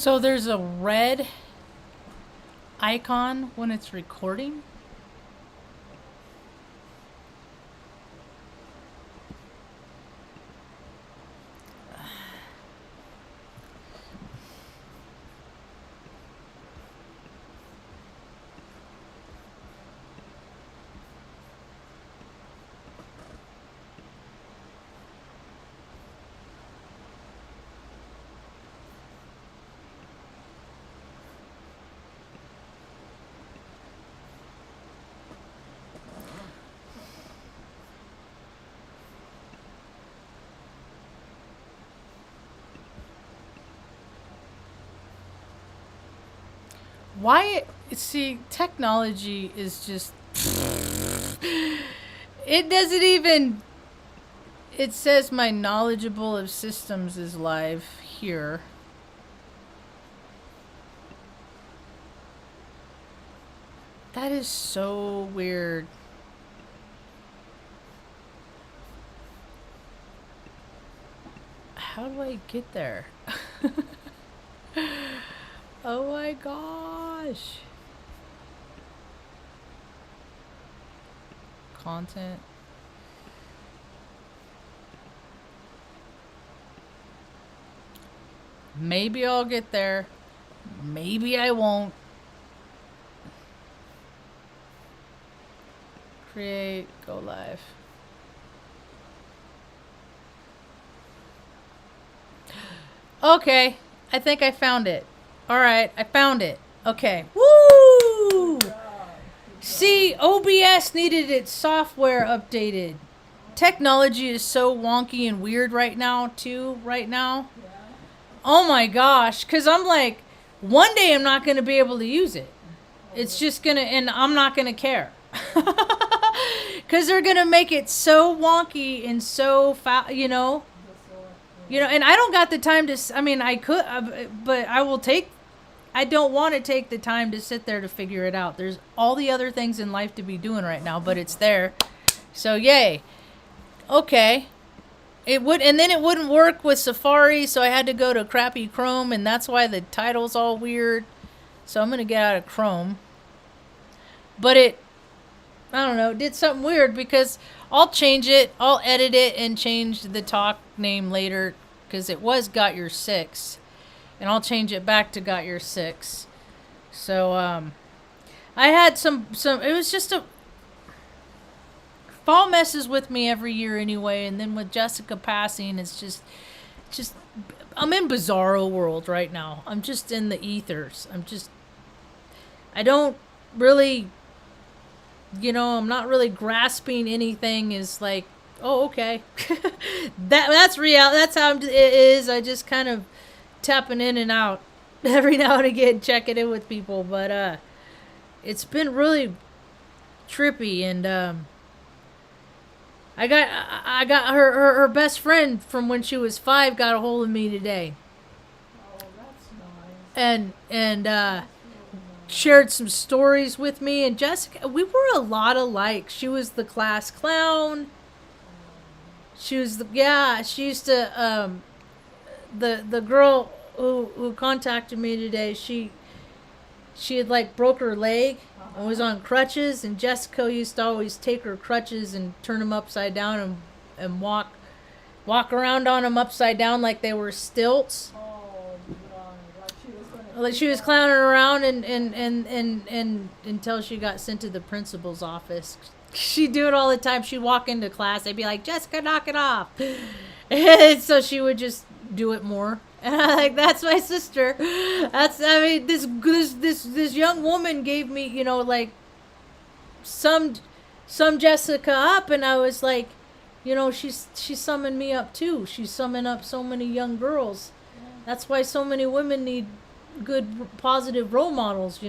So there's a red icon when it's recording. Why? See, technology is just. It doesn't even. It says my knowledgeable of systems is live here. That is so weird. How do I get there? Oh my gosh. Content. Maybe I'll get there. Maybe I won't. Create, go live. Okay, I think I found it. All right, I found it. Okay. Woo! See, OBS needed its software updated. Technology is so wonky and weird right now, too, Oh my gosh, because I'm like, one day I'm not going to be able to use it. It's just going to, and I'm not going to care. Because they're going to make it so wonky and so, you know, and I don't got the time to, I mean, I could, but I don't want to take the time to sit there to figure it out. There's all the other things in life to be doing right now, but it's there. So yay. Okay. It would, and then it wouldn't work with Safari, so I had to go to crappy Chrome, and that's why the title's all weird. So I'm going to get out of Chrome. But I don't know, it did something weird because I'll change it, I'll edit it and change the talk name later because it was GotchurSyx. And I'll change it back to GotchurSyx. So, I had some, it was just fall messes with me every year anyway. And then with Jessica passing, it's just, I'm in bizarro world right now. I'm just in the ethers. I don't really, I'm not really grasping anything is like, oh, okay. That's real. That's how it is. I just kind of tapping in and out every now and again, checking in with people. But it's been really trippy. And I got her best friend from when she was 5 got a hold of me today. Oh, that's nice. And shared some stories with me. And Jessica, we were a lot alike. She was the class clown. She was she used to the girl who contacted me today, she had like broke her leg and was on crutches, and Jessica used to always take her crutches and turn them upside down and walk around on them upside down like they were stilts. Oh, Like she was clowning around and until she got sent to the principal's office. She'd do it all the time. She'd walk into class. They'd be like, Jessica, knock it off. And so she would just do it more. And I'm like, that's my sister. This young woman gave me, like some Jessica up, and I was like, she's summing me up too. She's summing up so many young girls. That's why so many women need good, positive role models,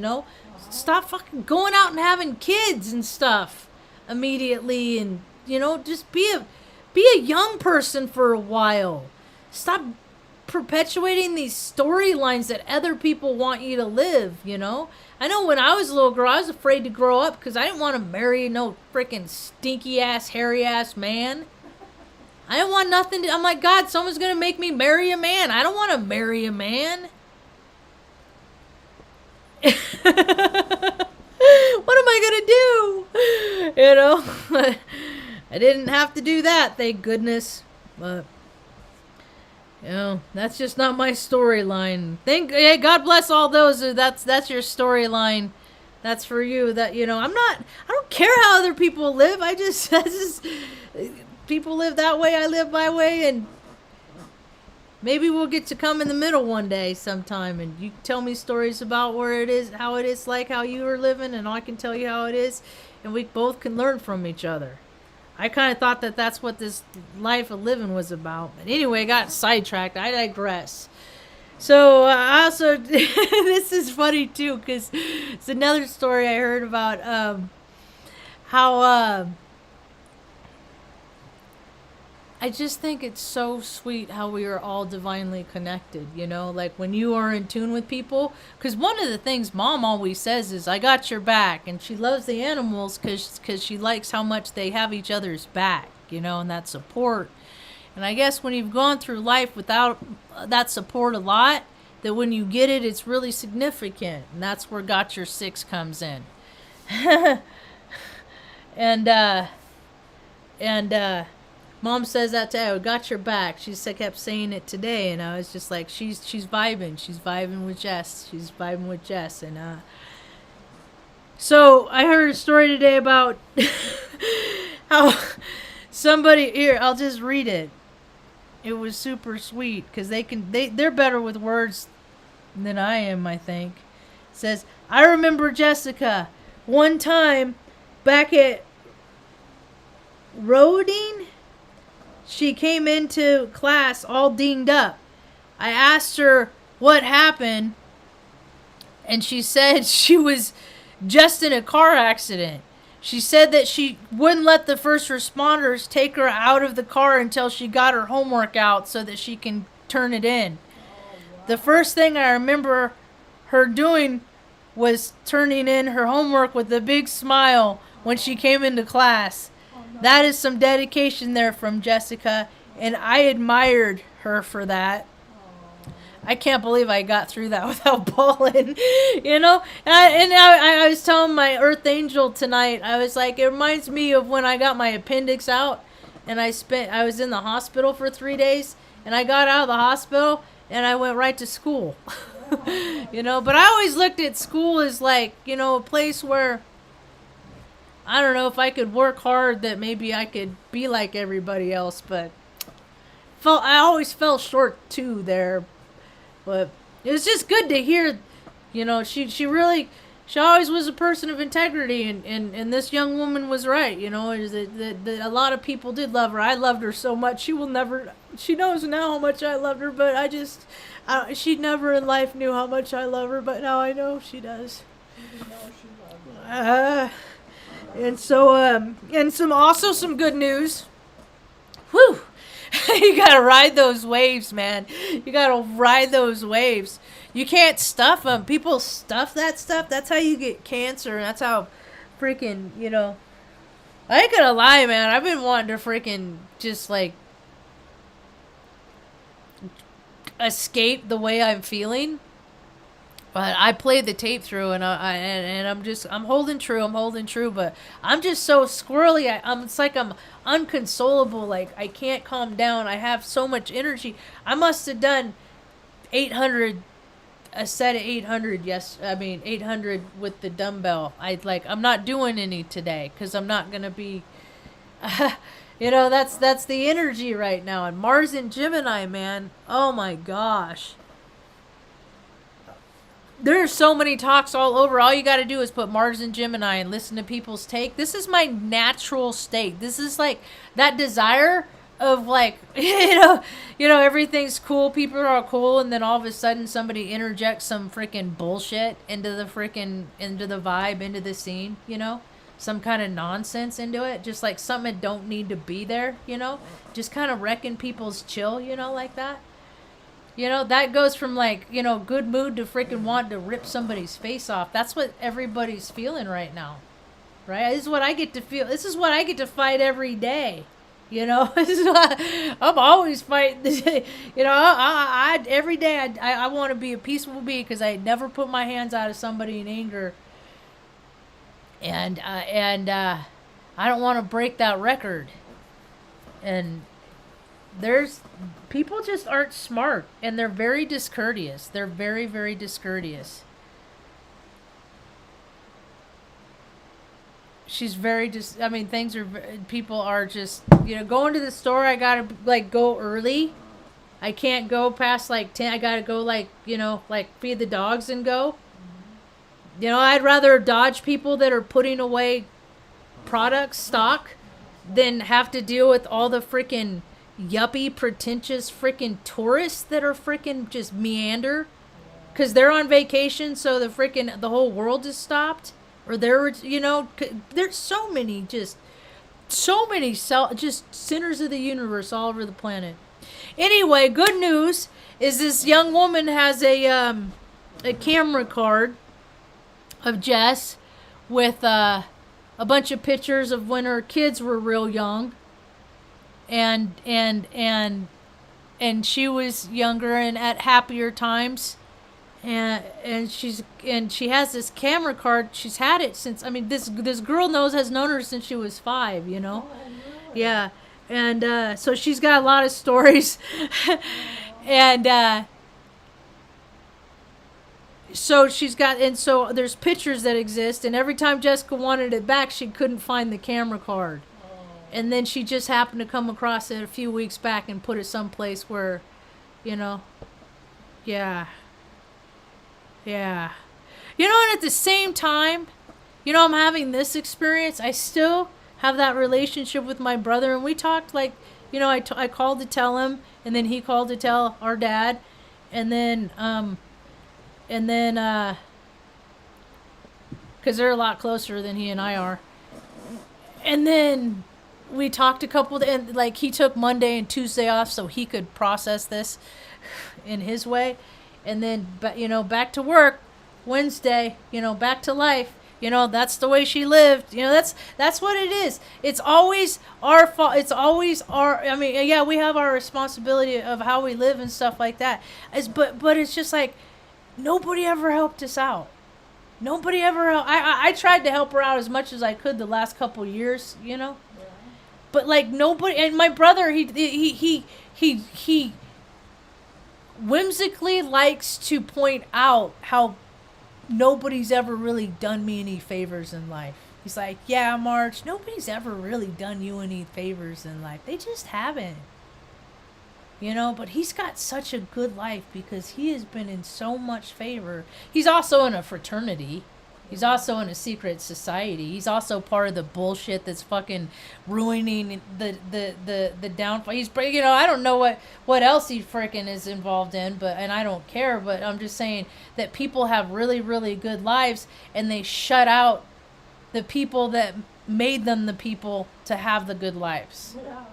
Stop fucking going out and having kids and stuff immediately, and, just be a young person for a while. Stop perpetuating these storylines that other people want you to live, I know when I was a little girl, I was afraid to grow up because I didn't want to marry no freaking stinky ass, hairy ass man. I didn't want nothing to, I'm like, God, someone's going to make me marry a man. I don't want to marry a man. What am I gonna do? You know, I didn't have to do that, thank goodness. But you know, that's just not my storyline. Hey, God bless all those. That's your storyline. That's for you. That, you know, I don't care how other people live. I just people live that way. I live my way, and maybe we'll get to come in the middle one day sometime, and you tell me stories about where it is, how it is, like how you are living, and I can tell you how it is, and we both can learn from each other. I kind of thought that that's what this life of living was about. But anyway, I got sidetracked. I digress. So I also, this is funny too, because it's another story I heard about how I just think it's so sweet how we are all divinely connected, you know, like when you are in tune with people. Because one of the things Mom always says is, I got your back. And she loves the animals because she likes how much they have each other's back, you know, and that support. And I guess when you've gone through life without that support a lot, that when you get it, it's really significant. And that's where GotchurSyx comes in. and Mom says that to I got your back. She kept saying it today, and I was just like, she's vibing. She's vibing with Jess. She's vibing with Jess. And so I heard a story today about how somebody, here, I'll just read it. It was super sweet because they're better with words than I am, I think. It says, I remember Jessica one time back at Roding. She came into class all dinged up. I asked her what happened, and she said she was just in a car accident. She said that she wouldn't let the first responders take her out of the car until she got her homework out so that she can turn it in. The first thing I remember her doing was turning in her homework with a big smile when she came into class. That is some dedication there from Jessica, and I admired her for that. I can't believe I got through that without bawling, you know? And I was telling my Earth Angel tonight, I was like, it reminds me of when I got my appendix out, and I was in the hospital for 3 days, and I got out of the hospital, and I went right to school. You know, but I always looked at school as like, you know, a place where, I don't know, if I could work hard, that maybe I could be like everybody else, but I always fell short too there. But it was just good to hear, you know, she always was a person of integrity, and this young woman was right, you know, that a lot of people did love her. I loved her so much. She knows now how much I loved her, but she never in life knew how much I love her, but now I know she does. You didn't know she loved you. And so, and some good news. Whew. You gotta ride those waves, man. You gotta ride those waves. You can't stuff them. People stuff that stuff. That's how you get cancer. That's how freaking, you know. I ain't gonna lie, man. I've been wanting to freaking just like escape the way I'm feeling. But I played the tape through, and I'm holding true, but I'm just so squirrely. It's like I'm unconsolable. Like I can't calm down. I have so much energy. I must have done 800, a set of 800. 800 with the dumbbell. I'm not doing any today because I'm not gonna be. You know, that's the energy right now. And Mars and Gemini, man. Oh my gosh. There are so many talks all over. All you got to do is put Marge and Gemini and listen to people's take. This is my natural state. This is like that desire of like, you know, everything's cool. People are all cool. And then all of a sudden somebody interjects some freaking bullshit into the vibe, into the scene, you know, some kind of nonsense into it. Just like something that don't need to be there, you know, just kind of wrecking people's chill, you know, like that. You know, that goes from like, you know, good mood to freaking wanting to rip somebody's face off. That's what everybody's feeling right now. Right? This is what I get to feel. This is what I get to fight every day. You know, I'm always fighting. You know, I every day I want to be a peaceful being because I never put my hands out of somebody in anger, and I don't want to break that record. And there's people just aren't smart, and they're very discourteous. They're very, very discourteous. She's very I mean, people are just, going to the store. I gotta like go early. I can't go past like 10. I gotta go like feed the dogs and go. I'd rather dodge people that are putting away stock than have to deal with all the freaking yuppie, pretentious freaking tourists that are freaking just meander because they're on vacation. So the whole world is stopped. Or there's so many just sinners of the universe all over the planet. Anyway, good news is this young woman has a camera card of Jess with a bunch of pictures of when her kids were real young, and she was younger and at happier times. And she has this camera card. She's had it since, this girl has known her since she was 5, Oh, really? Yeah. And so she's got a lot of stories. And so so there's pictures that exist, and every time Jessica wanted it back, she couldn't find the camera card. And then she just happened to come across it a few weeks back and put it someplace where, yeah. Yeah. And at the same time, I'm having this experience. I still have that relationship with my brother. And we talked like, I called to tell him, and then he called to tell our dad. And then, because they're a lot closer than he and I are. And then we talked and like he took Monday and Tuesday off so he could process this in his way. And then, back to work, Wednesday, back to life. That's the way she lived. That's what it is. It's always our fault. It's always we have our responsibility of how we live and stuff like that. But it's just like, nobody ever helped us out. Nobody ever helped. I tried to help her out as much as I could the last couple years, Yeah. But like nobody, and my brother, he whimsically likes to point out how nobody's ever really done me any favors in life. He's like, yeah, Marge, nobody's ever really done you any favors in life. They just haven't. But he's got such a good life because he has been in so much favor. He's also in a fraternity. He's also in a secret society. He's also part of the bullshit that's fucking ruining the downfall. He's, I don't know what else he freaking is involved in, and I don't care, but I'm just saying that people have really, really good lives, and they shut out the people that made them the people to have the good lives. Yeah.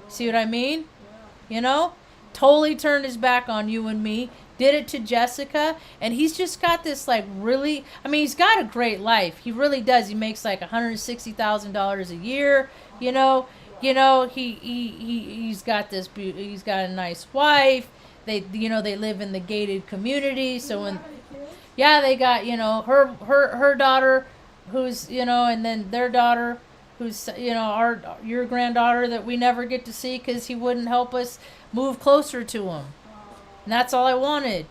See what I mean? Yeah. Totally turned his back on you and me. Did it to Jessica, and he's just got this like really, he's got a great life. He really does. He makes like $160,000 a year. He's got he's got a nice wife. They live in the gated community. So they got her daughter, who's and then their daughter, who's your granddaughter that we never get to see because he wouldn't help us move closer to him. And that's all I wanted,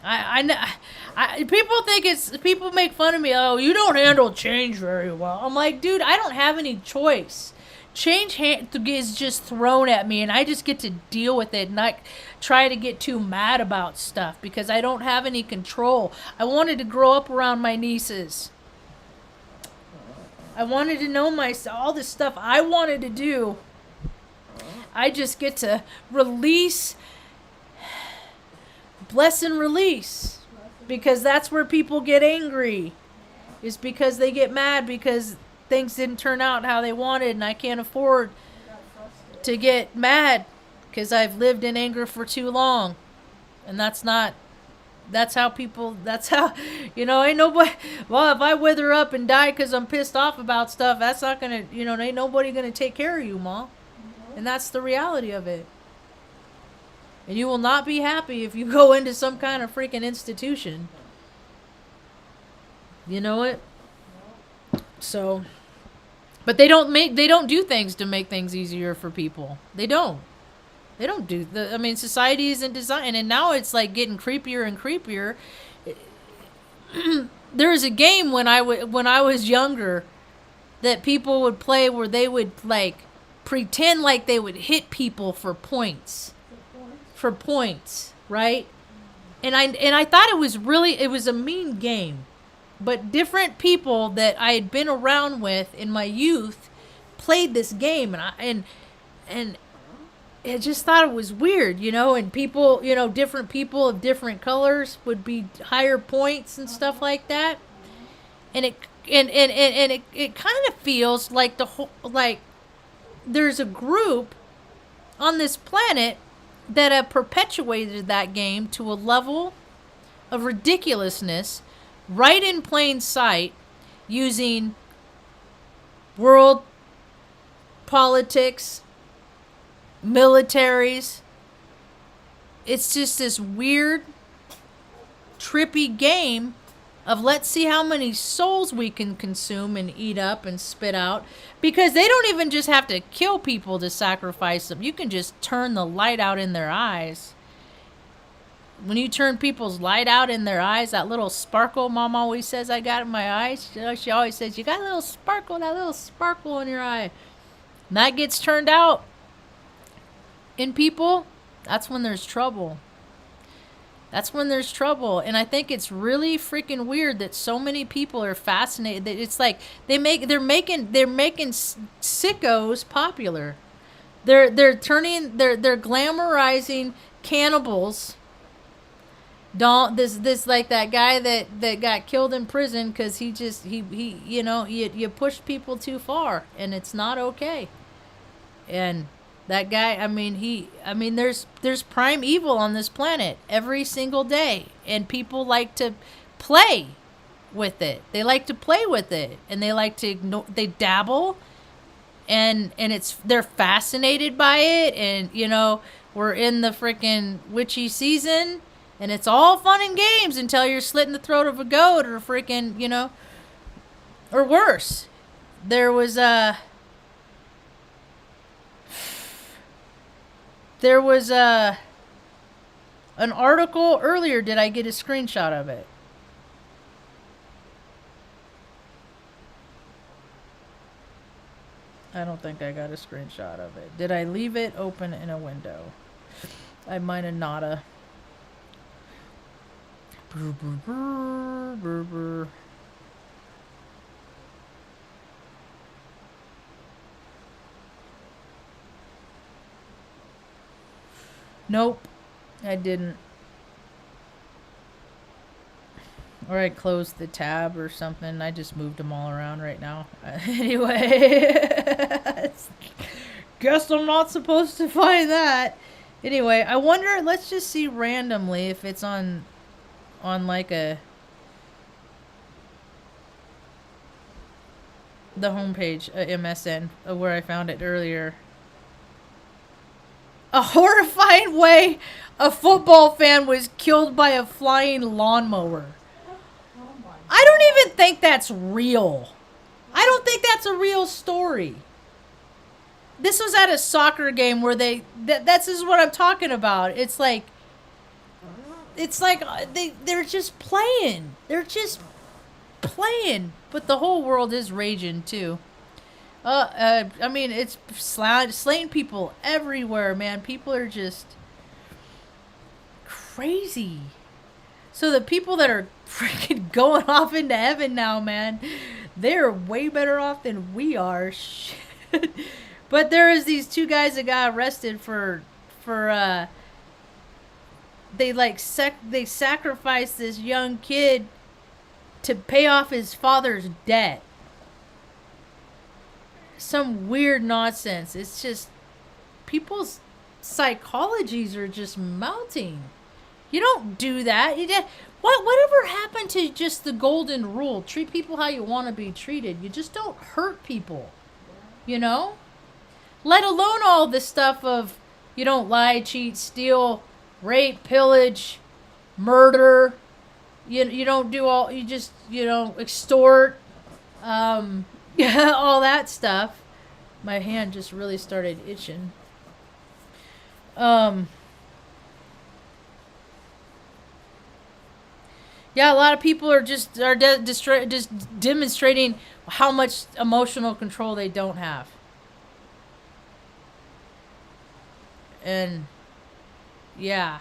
I people make fun of me. Oh, you don't handle change very well. I'm like, dude, I don't have any choice. Change is just thrown at me, and I just get to deal with it and not try to get too mad about stuff because I don't have any control. I wanted to grow up around my nieces. I wanted to know all the stuff I wanted to do. I just get to release. Bless and release, because that's where people get angry, is because they get mad because things didn't turn out how they wanted, and I can't afford to get mad because I've lived in anger for too long. And that's how ain't nobody, well, if I wither up and die because I'm pissed off about stuff, that's not gonna, ain't nobody gonna take care of you, Ma. And that's the reality of it. And you will not be happy if you go into some kind of freaking institution. You know it? So, but they don't do things to make things easier for people. They don't do I mean, society isn't designed, and now it's like getting creepier and creepier. There was a game when I was younger that people would play where they would like pretend like they would hit people for points. For points, right? And I thought it was a mean game. But different people that I had been around with in my youth played this game, and I just thought it was weird, you know, and people, you know, different people of different colors would be higher points and stuff like that. And it kind of feels like there's a group on this planet that have perpetuated that game to a level of ridiculousness right in plain sight, using world politics, militaries. It's just this weird, trippy game of let's see how many souls we can consume and eat up and spit out. Because they don't even just have to kill people to sacrifice them. You can just turn the light out in their eyes. When you turn people's light out in their eyes, that little sparkle Mom always says I got in my eyes. She always says, you got a little sparkle, that little sparkle in your eye. And that gets turned out in people, that's when there's trouble. That's when there's trouble. And I think it's really freaking weird that so many people are fascinated. That it's like they're making sickos popular. They're glamorizing cannibals. This like that guy that got killed in prison because he you know, you push people too far, and it's not okay. And that guy, I mean, there's prime evil on this planet every single day, and people like to play with it. They like to play with it, and they like to they dabble, and they're fascinated by it. And you know, we're in the freaking witchy season, and it's all fun and games until you're slitting the throat of a goat or freaking, you know, or worse. There was an article earlier. Did I get a screenshot of it? I don't think I got a screenshot of it. Did I leave it open in a window? I might have nada. Brr, brr, brr, brr, brr. Nope, I didn't. Or I closed the tab or something. I just moved them all around right now. Anyway, guess I'm not supposed to find that. Anyway, I wonder, let's just see randomly if it's on like the homepage, MSN, where I found it earlier. A horrifying way a football fan was killed by a flying lawnmower. I don't even think that's real. I don't think that's a real story. This was at a soccer game where this is what I'm talking about. It's like they're just playing. They're just playing. But the whole world is raging too. I mean, it's slaying people everywhere, man. People are just crazy. So the people that are freaking going off into heaven now, man, they're way better off than we are. Shit. But there is these two guys that got arrested for they sacrificed this young kid to pay off his father's debt. Some weird nonsense. It's just people's psychologies are just melting. You don't do that. Whatever happened to just the golden rule? Treat people how you want to be treated. You just don't hurt people. You know? let alone all the stuff of you don't lie, cheat, steal, rape, pillage, murder. You don't do all, you don't extort, yeah, all that stuff. My hand just really started itching. Yeah, a lot of people are just demonstrating how much emotional control they don't have. And yeah,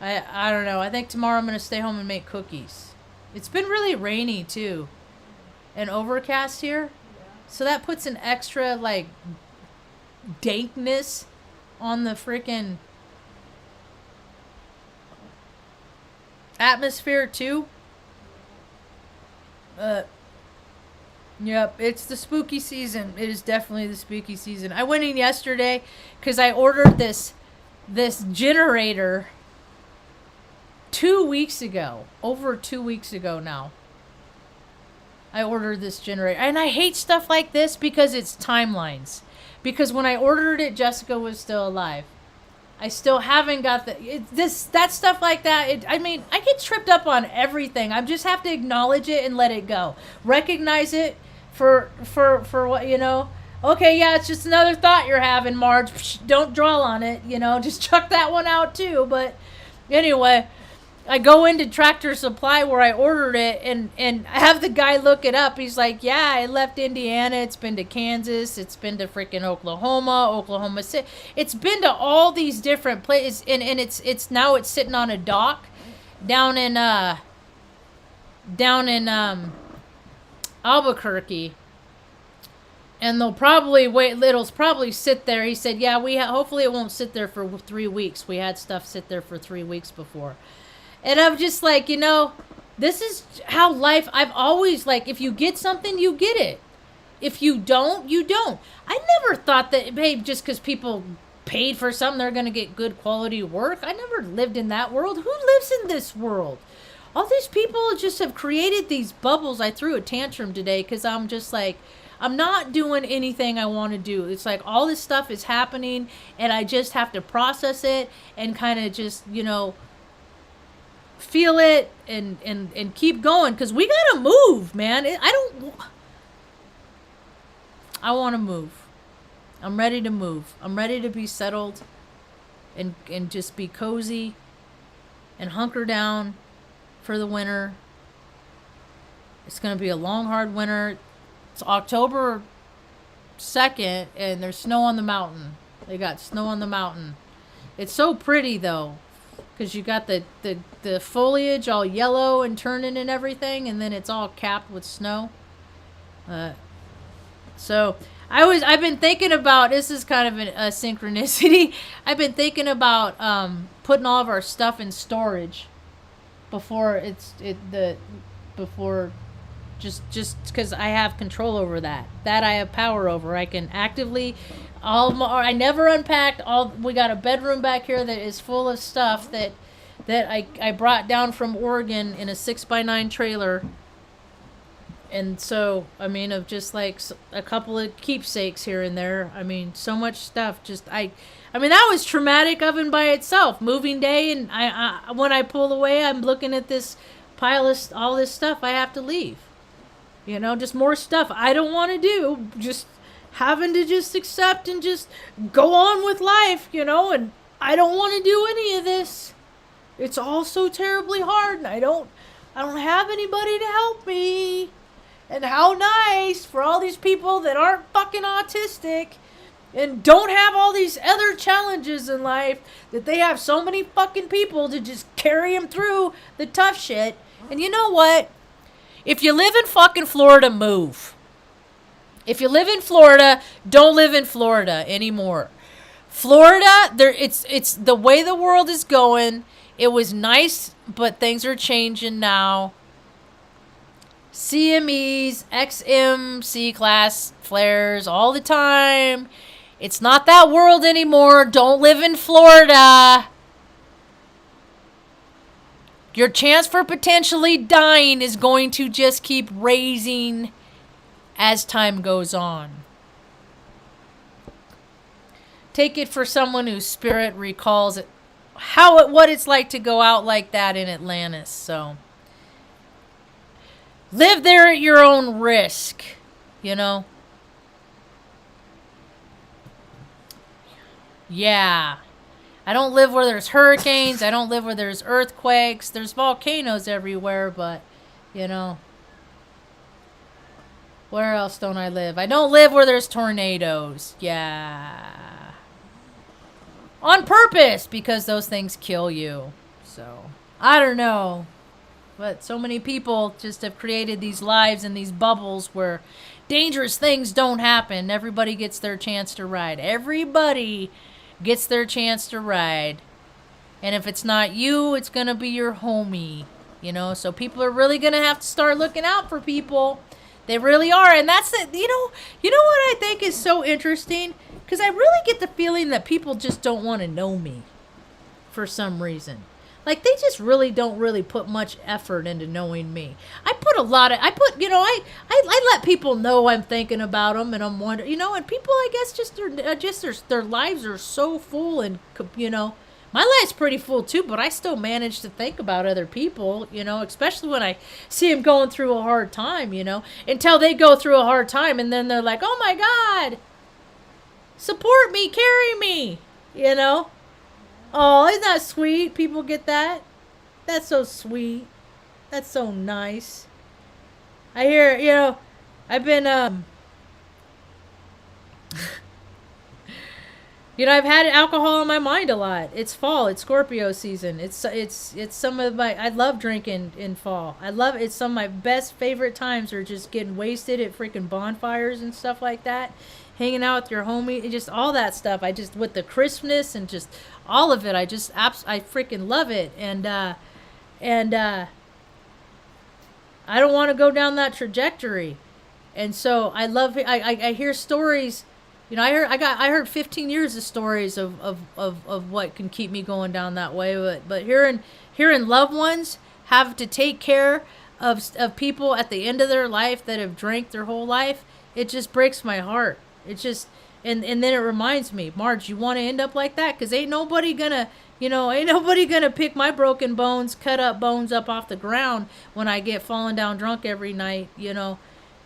I don't know. I think tomorrow I'm going to stay home and make cookies. It's been really rainy too and overcast here. So that puts an extra like dankness on the freaking atmosphere too. Yep, it's the spooky season. It is definitely the spooky season. I went in yesterday because I ordered this generator 2 weeks ago. Over 2 weeks ago now. I ordered this generator. And I hate stuff like this because it's timelines. Because when I ordered it, Jessica was still alive. I still haven't got that stuff like that. I mean, I get tripped up on everything. I just have to acknowledge it and let it go. Recognize it for what, you know. Okay, yeah, it's just another thought you're having, Marge. Psh, don't dwell on it, you know. Just chuck that one out too. But anyway, I go into Tractor Supply where I ordered it, and I have the guy look it up. He's like, yeah, I left Indiana. It's been to Kansas. It's been to freaking Oklahoma City. It's been to all these different places, and it's now it's sitting on a dock down in Albuquerque. And they'll probably it'll probably sit there. He said, yeah, hopefully it won't sit there for 3 weeks. We had stuff sit there for 3 weeks before. And I'm just like, you know, this is how life, I've always, like, if you get something, you get it. If you don't, you don't. I never thought that, babe, just because people paid for something, they're going to get good quality work. I never lived in that world. Who lives in this world? All these people just have created these bubbles. I threw a tantrum today because I'm just like, I'm not doing anything I want to do. It's like all this stuff is happening, and I just have to process it and kind of just, you know, feel it and keep going, because we gotta move, man. I want to move. I'm ready to move. I'm ready to be settled and just be cozy and hunker down for the winter. It's gonna be a long, hard winter. It's October 2nd, and there's snow on the mountain. They got snow on the mountain. It's so pretty though, because you got the foliage all yellow and turning and everything, and then it's all capped with snow. So I've been thinking about, this is kind of a synchronicity. I've been thinking about putting all of our stuff in storage before just because I have control over that I have power over. I can actively I never unpacked we got a bedroom back here that is full of stuff that I brought down from Oregon in a 6x9 trailer. And so, I mean, of just like a couple of keepsakes here and there. I mean, so much stuff. I mean, that was traumatic of and by itself. Moving day, and I when I pull away, I'm looking at this pile of all this stuff I have to leave. You know, just more stuff I don't want to do. Just having to just accept and just go on with life, you know, and I don't want to do any of this. It's all so terribly hard, and I don't have anybody to help me. And how nice for all these people that aren't fucking autistic and don't have all these other challenges in life, that they have so many fucking people to just carry them through the tough shit. And you know what? If you live in fucking Florida, move. If you live in Florida, don't live in Florida anymore. Florida, it's the way the world is going. It was nice, but things are changing now. CMEs, XMC class flares all the time. It's not that world anymore. Don't live in Florida. Your chance for potentially dying is going to just keep raising as time goes on. take it for someone whose spirit recalls it, what it's like to go out like that in Atlantis. So live there at your own risk, you know. Yeah. I don't live where there's hurricanes. I don't live where there's earthquakes. There's volcanoes everywhere, but, you know. Where else don't I live? I don't live where there's tornadoes. Yeah. On purpose, because those things kill you. So, I don't know. But so many people just have created these lives in these bubbles where dangerous things don't happen. Everybody gets their chance to ride. Everybody gets their chance to ride. And if it's not you, it's going to be your homie. You know, so people are really going to have to start looking out for people. They really are. And that's it. You know what I think is so interesting? Because I really get the feeling that people just don't want to know me for some reason. Like, they just really don't really put much effort into knowing me. I let people know I'm thinking about them, and I'm wondering, you know, and people, I guess, their lives are so full, and, you know, my life's pretty full too, but I still manage to think about other people, you know, especially when I see them going through a hard time, you know, until they go through a hard time, and then they're like, oh my God, support me, carry me, you know. Oh, isn't that sweet? People get that? That's so sweet. That's so nice. I hear, you know, I've been, you know, I've had alcohol on my mind a lot. It's fall. It's Scorpio season. It's some of my, I love drinking in fall. It's some of my best favorite times are just getting wasted at freaking bonfires and stuff like that. Hanging out with your homie, and just all that stuff. With the crispness and just all of it, I freaking love it. And I don't want to go down that trajectory. And so I love it. I hear stories, you know, I heard 15 years of stories of what can keep me going down that way. But hearing loved ones have to take care of people at the end of their life that have drank their whole life, it just breaks my heart. It's just, and then it reminds me, Marge, you want to end up like that? Because ain't nobody gonna pick my broken bones, cut up bones up off the ground when I get falling down drunk every night, you know,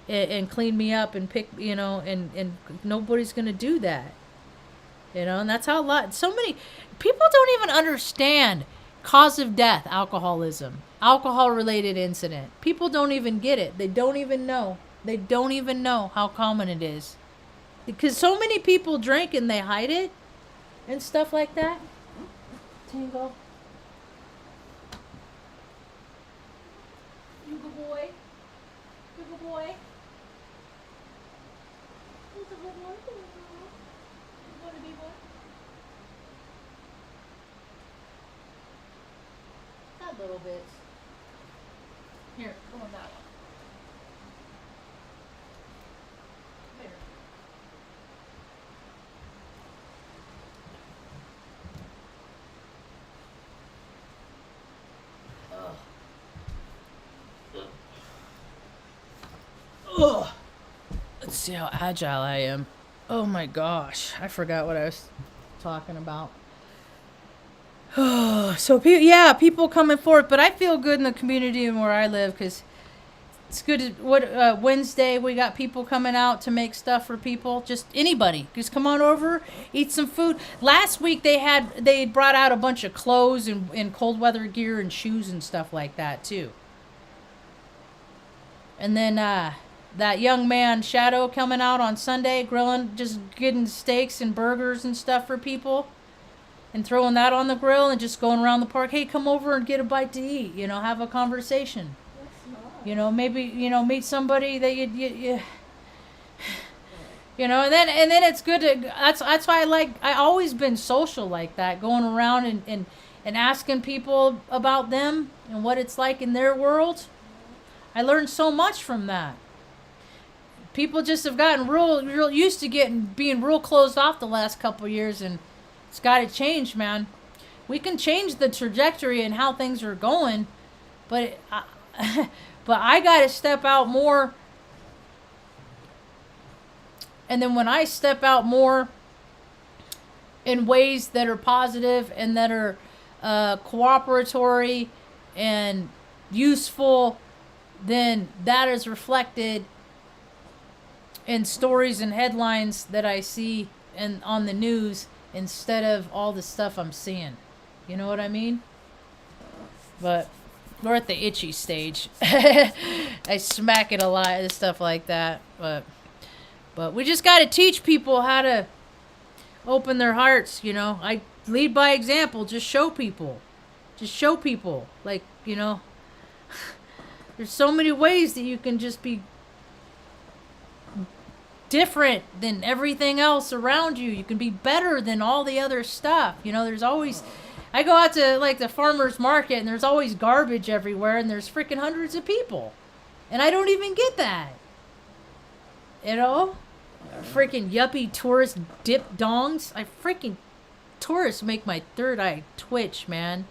and clean me up and pick, you know, and nobody's gonna do that, you know. And that's how so many people don't even understand cause of death, alcoholism, alcohol related incident. People don't even get it. They don't even know how common it is. Because so many people drink and they hide it and stuff like that. Tango. You good boy. You good boy. Who's a good boy? You want to be boy? That little bit. Here, go on that one. Ugh. Let's see how agile I am. Oh my gosh. I forgot what I was talking about. So, people coming forth. But I feel good in the community and where I live because it's good. Wednesday, we got people coming out to make stuff for people. Just anybody. Just come on over, eat some food. Last week, they brought out a bunch of clothes and cold weather gear and shoes and stuff like that, too. And then, that young man, Shadow, coming out on Sunday, grilling, just getting steaks and burgers and stuff for people. And throwing that on the grill and just going around the park. Hey, come over and get a bite to eat. You know, have a conversation. That's nice. You know, maybe, you know, meet somebody that you know, and then it's good to, that's why I always been social like that, going around and asking people about them and what it's like in their world. I learned so much from that. People just have gotten real used to being real closed off the last couple of years, and it's got to change, man. We can change the trajectory and how things are going, but I got to step out more. And then when I step out more, in ways that are positive and that are cooperatory and useful, then that is reflected in stories and headlines that I see and on the news instead of all the stuff I'm seeing. You know what I mean? But we're at the itchy stage. I smack it a lot and stuff like that. But we just got to teach people how to open their hearts, you know. I lead by example. Just show people. Like, you know, there's so many ways that you can just be different than everything else around you. You can be better than all the other stuff. You know, there's always... I go out to, like, the farmer's market, and there's always garbage everywhere, and there's freaking hundreds of people. And I don't even get that. You know? Freaking yuppie tourist dip dongs. Tourists make my third eye twitch, man.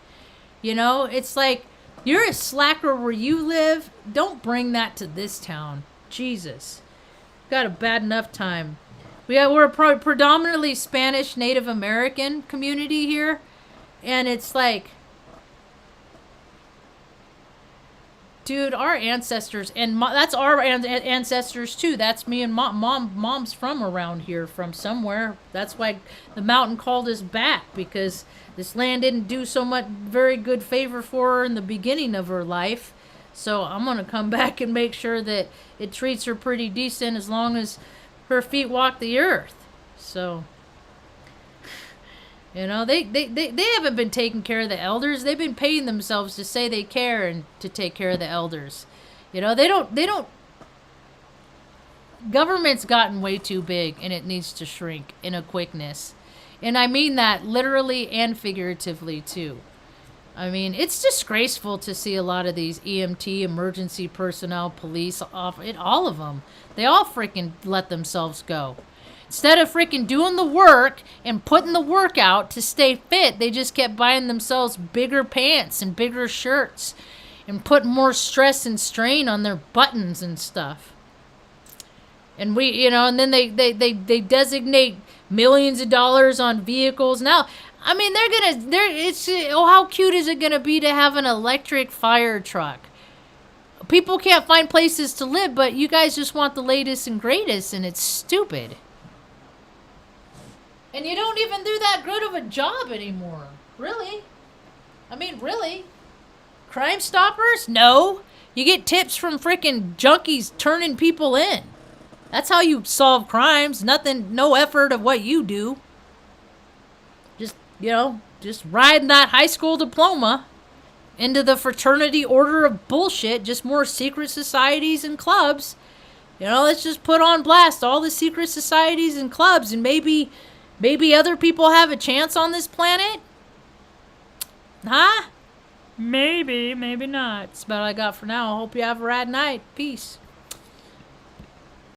You know? It's like, you're a slacker where you live. Don't bring that to this town. Jesus. Got a bad enough time. We're a predominantly Spanish Native American community here. And it's like, dude, our ancestors, and that's our ancestors too. That's me and mom's from around here, from somewhere. That's why the mountain called us back, because this land didn't do so much very good favor for her in the beginning of her life. So I'm going to come back and make sure that it treats her pretty decent as long as her feet walk the earth. So... You know, they haven't been taking care of the elders. They've been paying themselves to say they care and to take care of the elders. You know, they don't. Government's gotten way too big, and it needs to shrink in a quickness. And I mean that literally and figuratively, too. I mean, it's disgraceful to see a lot of these EMT, emergency personnel, police, all of them. They all freaking let themselves go. Instead of freaking doing the work and putting the work out to stay fit, they just kept buying themselves bigger pants and bigger shirts and putting more stress and strain on their buttons and stuff. And and then they designate millions of dollars on vehicles. Now, I mean, how cute is it going to be to have an electric fire truck? People can't find places to live, but you guys just want the latest and greatest, and it's stupid. And you don't even do that good of a job anymore. Really? I mean, really? Crime Stoppers? No. You get tips from freaking junkies turning people in. That's how you solve crimes. No effort of what you do. Just riding that high school diploma into the fraternity order of bullshit. Just more secret societies and clubs. You know, let's just put on blast all the secret societies and clubs, and maybe other people have a chance on this planet? Huh? Maybe not. That's about all I got for now. I hope you have a rad night. Peace.